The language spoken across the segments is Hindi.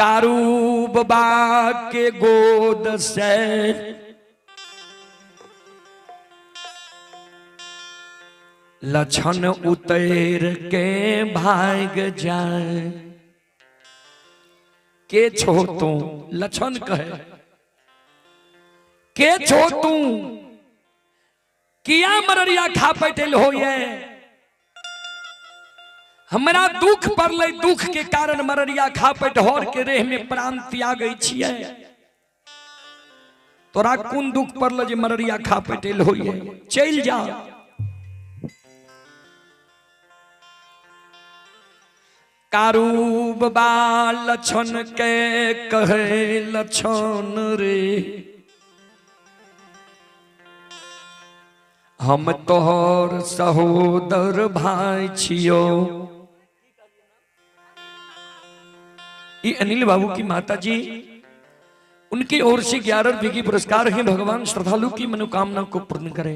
कारू बाबा के गोद से लछन उतर के भाग जाए। के छो तू लछन कहे के छो तू किया मररिया खा पटेल हो ये हमरा दुख पड़ले दुख के कारण मररिया खा पटहर के रेह में प्राण त्याग छिए। तोरा कौन दुख पड़ल जे मररिया खा पटेल हो ये चल जा। कारू बाबा लछन के कहे लछन रे हम तोहर सहोदर भाई छियो। ये अनिल बाबू की माता जी उनकी ओर से 11 रुपए की पुरस्कार है। भगवान श्रद्धालु की मनोकामना को पूर्ण करे।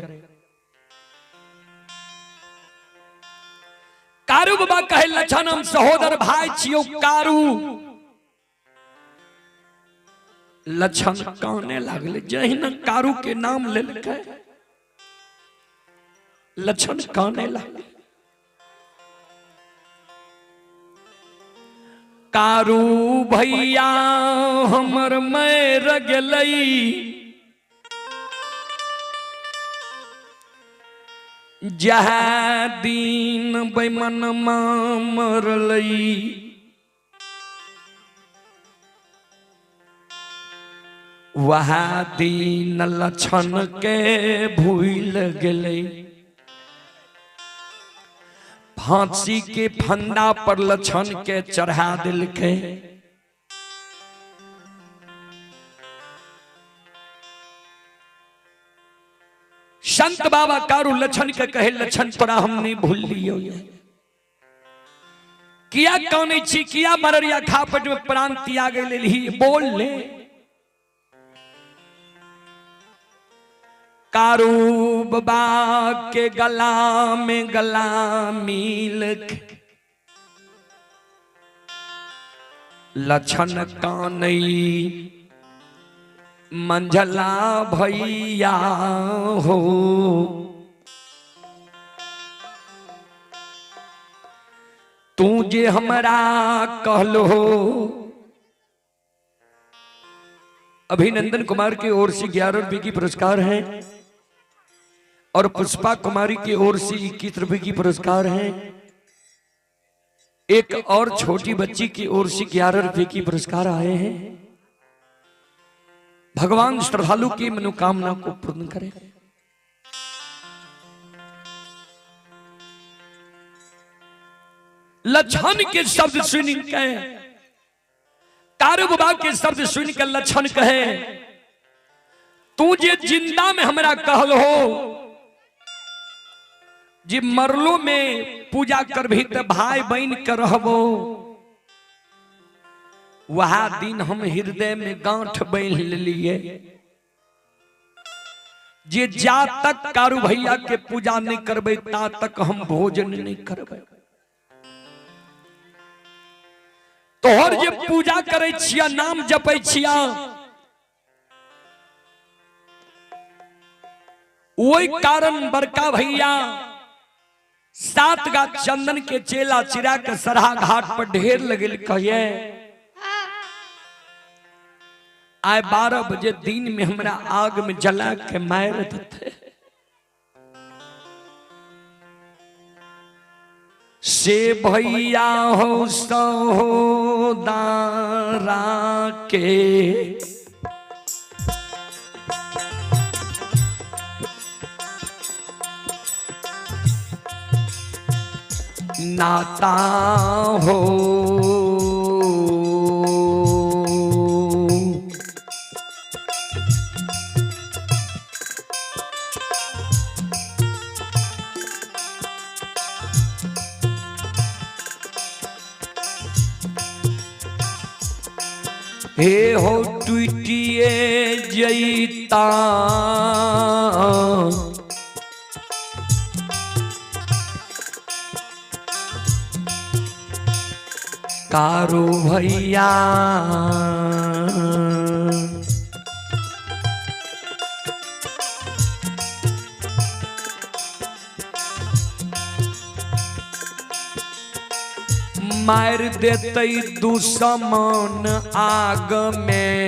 कारू बाबा कहे लछन हम सहोदर भाई छियो। कारू लछन काने लागले जहिना कारू के नाम लेलकै लछन काने लागले। कारू भैया हमर मैर गेलई जह दिन बैमन मरलई वह दिन लछन के भूल गेलई। फांसी के फंदा पर लछन के चढ़ा दिलके। संत बाबा कारू लछन के कहे लछन तोरा हमने भूल लियो किया कौन छी किया मररिया खापट में प्राण त्याग ले बोल ले। कारू बाबा के गला में गला मिल लछन कानई मंझला भैया हो। तू जे हमरा कहलो अभिनंदन कुमार की ओर से 11 रुपए की पुरस्कार है और पुष्पा कुमारी की ओर से 21 रुपए की पुरस्कार है। एक और छोटी बच्ची की ओर से 11 रुपए की पुरस्कार आए हैं। भगवान श्रद्धालु की मनोकामना को पूर्ण करे। लछन के शब्द सुन के कारू बाबा के शब्द सुन के लछन कहे तू जे जिंदा में हमरा कहल हो जी मरलो में पूजा करभी तो भाई बहन कर रहबो। वह दिन हम हृदय में गांठ बांध लिए जे जा तक कारू भैया के पूजा नहीं करबे ता तक हम भोजन नहीं करबे। तोहर जे पूजा करे छिया नाम जपै छिया वही कारण बड़का भैया 7 गा चंदन के चेला चिरा के सरहा घाट पर ढेर लगे कहिए आए 12 बजे दिन में हमरा आग में जला के मार देते। से भैया हो सहोदरा के नाता हो। हे हो टूटिए जईता कारू भैया मार देते दुश्मन आग में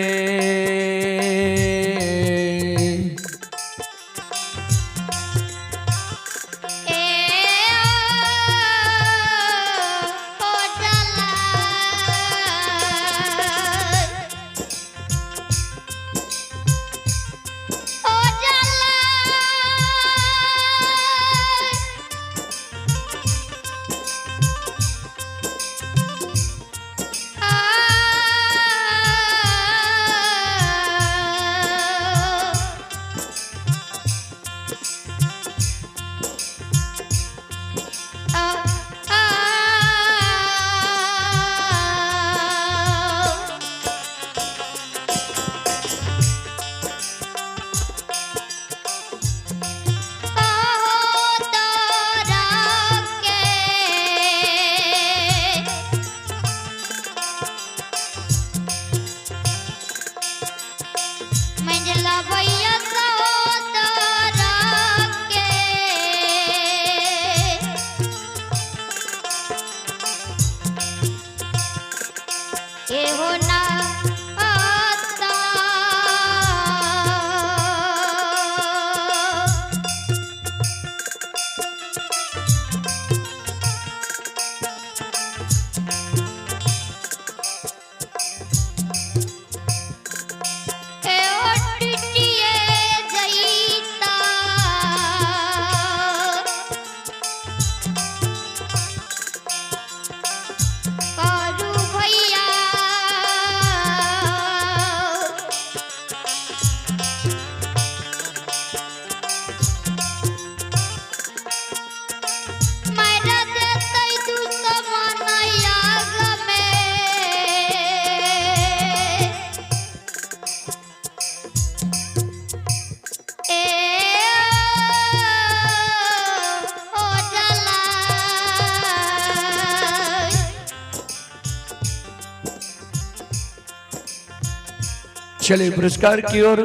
चलिए पुरस्कार की ओर।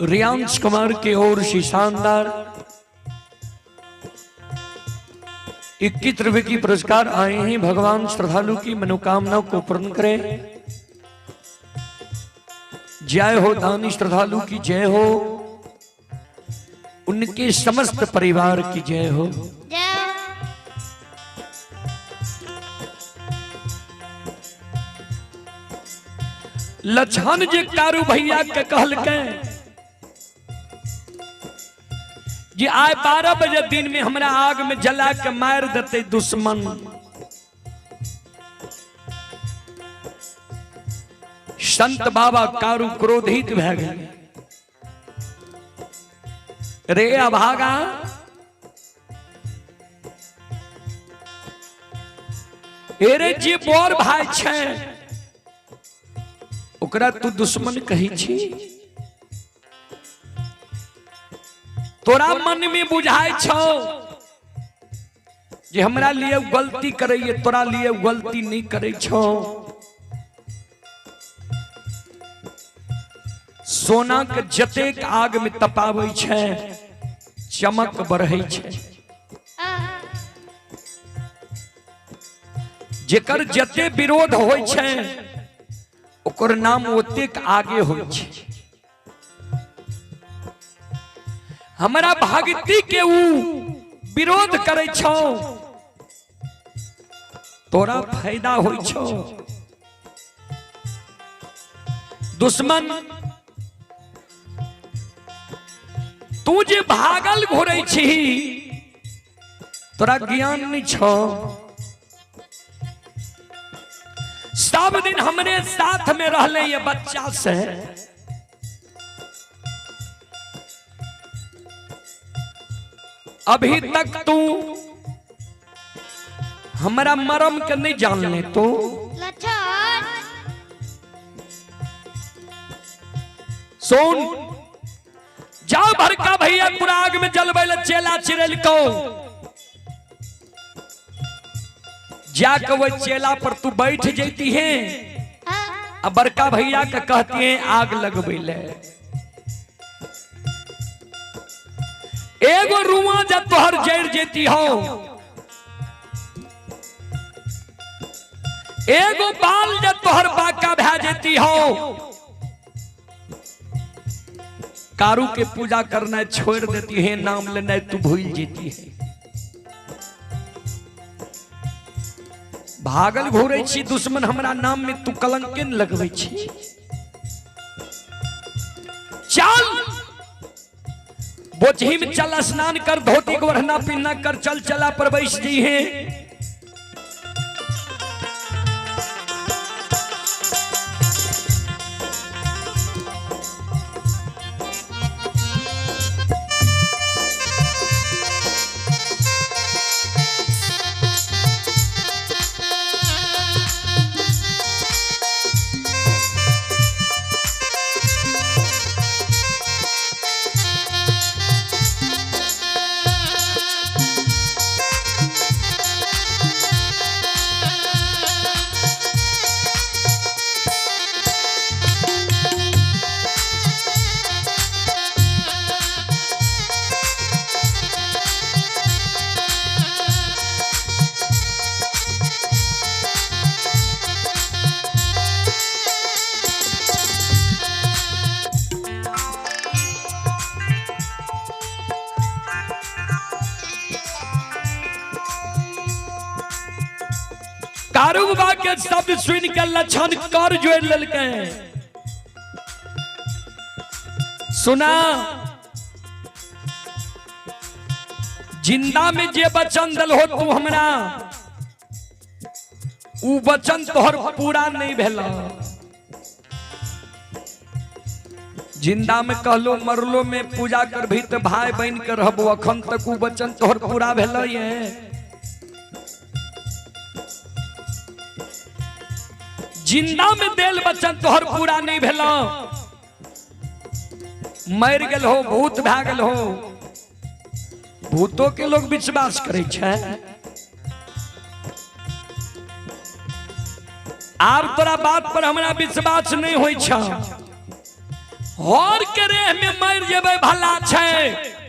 रियांश कुमार की ओर से शानदार 21 रुपए की पुरस्कार आए हैं। भगवान श्रद्धालु की मनोकामनाओं को पूर्ण करें। जय हो दानी श्रद्धालु की जय हो, उनके समस्त परिवार की जय हो। लछन जी कारू भैया के कहल के जी आए 12 बजे दिन में हमरा आग में जला के मार देते दुश्मन। संत बाबा कारू क्रोधित भे गए। रे अभागा एरे जी बोर भाई छे ओकरा तू दुश्मन कही छी। तोरा मन में बुझाई छो जे हमरा लिए गलती करे, तोरा लिए गलती नहीं करे छो। सोना के जतेक आग में तपावे छे चमक बढ़े छे। जेकर जते विरोध होय छे ओकर नाम ओतेक आगे होय छे। हमरा भक्ति के ऊ विरोध करे छो तोरा फायदा होय छो। दुश्मन तू जे भागल घुरे छी तोरा ज्ञान नहीं छो। सब दिन हमरे साथ में रहले ये बच्चा से अभी तक तू हमारा मरम के नहीं जान ले। तो सोन जाओ भड़का भैया पूरा आग में जलबे चेला चिरेल को जाकर वो चेला पर तू बैठ जाती है, अब बड़का भैया का कहती है आग लगबैले। एगो रुआ जब तोहर जड़ जेती हो, एगो बाल जब तोहर बाका भै जेती हो, कारू के पूजा करना छोड़ देती है, नाम लेना तू भूल जेती है। भागल घूरे छी दुश्मन हमरा नाम में तू कलंकिन लगबै छी। चल बोझी में चल, स्नान कर, धोती को ओढ़ना पीना कर, चल चला पर बैठ जी है। कारू बाबा के शब्द सुन के लक्षण कर जोड़ ललके। सुना, जिंदा में जे वचन दल हो तू हमरा, उ वचन तोहर पूरा नहीं भेला। जिंदा में कहलो मरलो में पूजा कर भी तो भाई बहन के रहबो, अखन तक उ वचन तोहर पूरा भेला ये। जिंदा में देल वचन तोहर पूरा नहीं भेला, मर गेल हो, भूत भै गेल हो। भूतों के लोग विश्वास करे छे, आर तोरा बात पर हमरा विश्वास नहीं होई छा। हर के रेह में मर जेबे भला छे,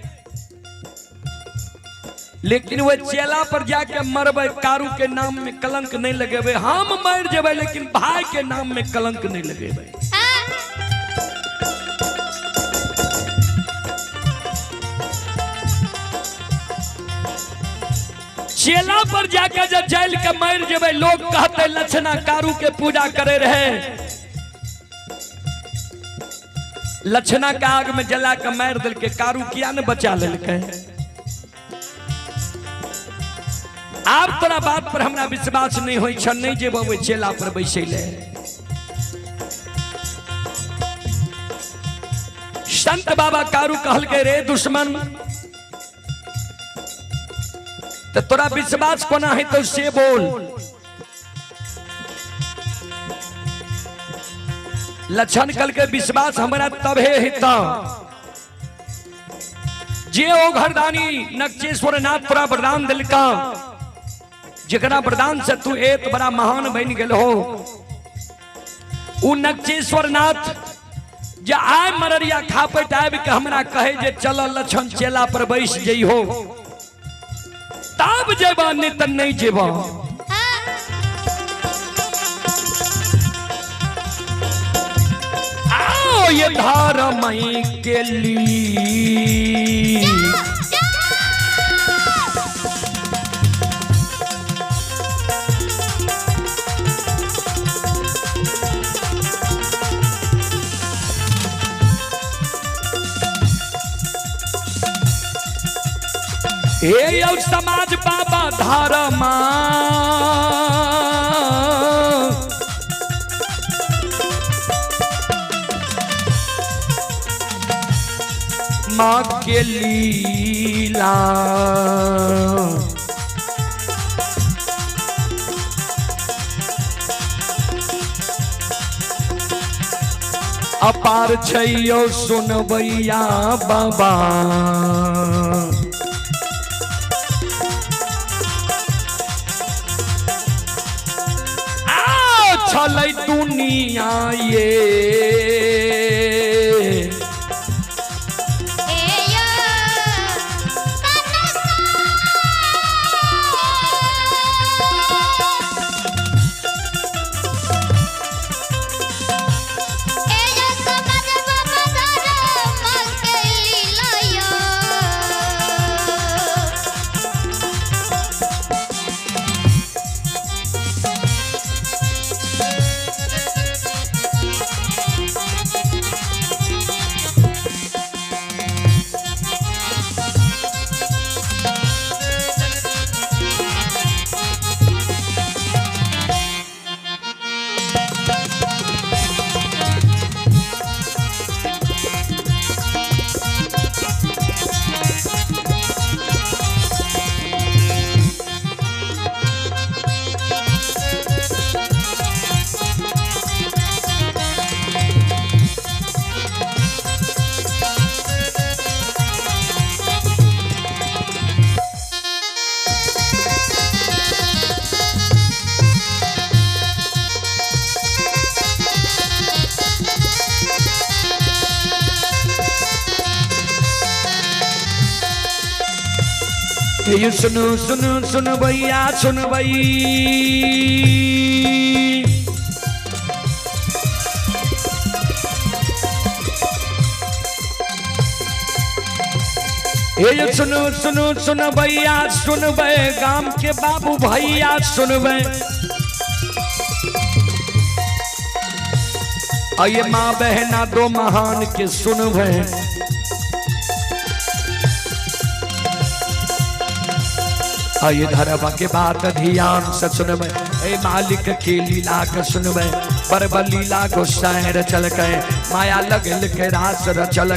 लेकिन वो चेला पर जाके मरबे, कारू के नाम में कलंक नहीं लगेबे। हम मर जेबे लेकिन भाई के नाम में कलंक नहीं लगेबे। चेला पर जाके जब जेल के मर जेबे, लोग कहते लक्षणा कारू के पूजा करे रहे। लक्षणा के आग में जला के मार दिल के, कारू किया न बचा लेलके। आप तोरा बात पर हमरा विश्वास नहीं होई छ, नहीं जेबो चेला पर बैसैले। संत बाबा कारू कहल के रे दुश्मन, तो तोरा विश्वास कोना है तो से बोल। लक्षण कल के विश्वास हमरा तबे हिता, जे ओ घरदानी नक्षेश्वर नाथ तोरा वरदान दिलका, जरा वरदान से तू एक बड़ा महान बन गेल हो। उ नक्षेश्वर नाथ जे आय मररिया खापट आबि के हमरा कहे जे चल लक्षण चेला पर बैस जई हो, तब जेबा नहीं त नहीं जेबा। आओ ये धार मई के ली, हे और समाज बाबा धर्मा, माँ के लीला अपार छैयो सुनबैया बाबा। छल दुनिया ये ये सुनो सुनो सुनो भैया सुन भई ये सुनो सुनो सुनो भैया सुन भे गांव के बाबू भैया सुन भे ये माँ बहना दो महान के सुन भे ये धर्म के बात ध्यान से सुनबे ए मालिक की लीला के सुनबे पर लीला को शहर चल गए माया लगल के रास रचल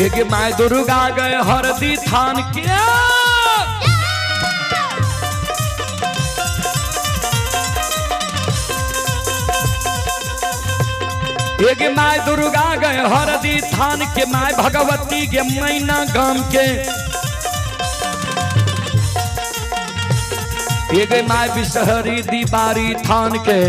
एक माय दुर्गा गए हरदी थान के एक माय दुर्गा गए हरदी थान के माय भगवती के मैना गाम के एक माय बिसहरी दीवारी थान के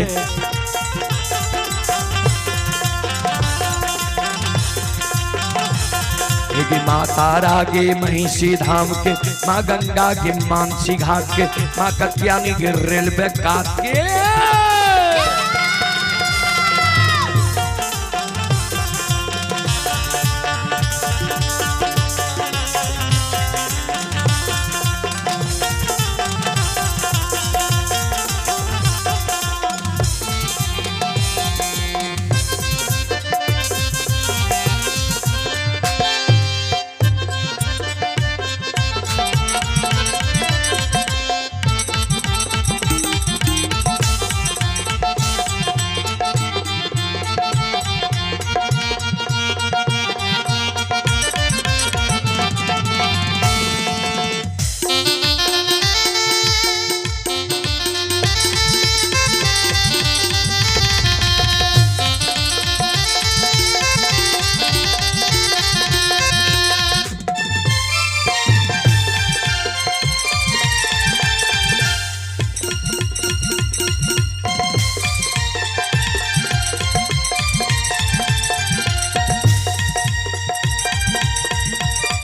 माँ तारा के महिषी धाम के माँ गंगा के मानसी घाट के माँ कत्यानी के रेलवे काट के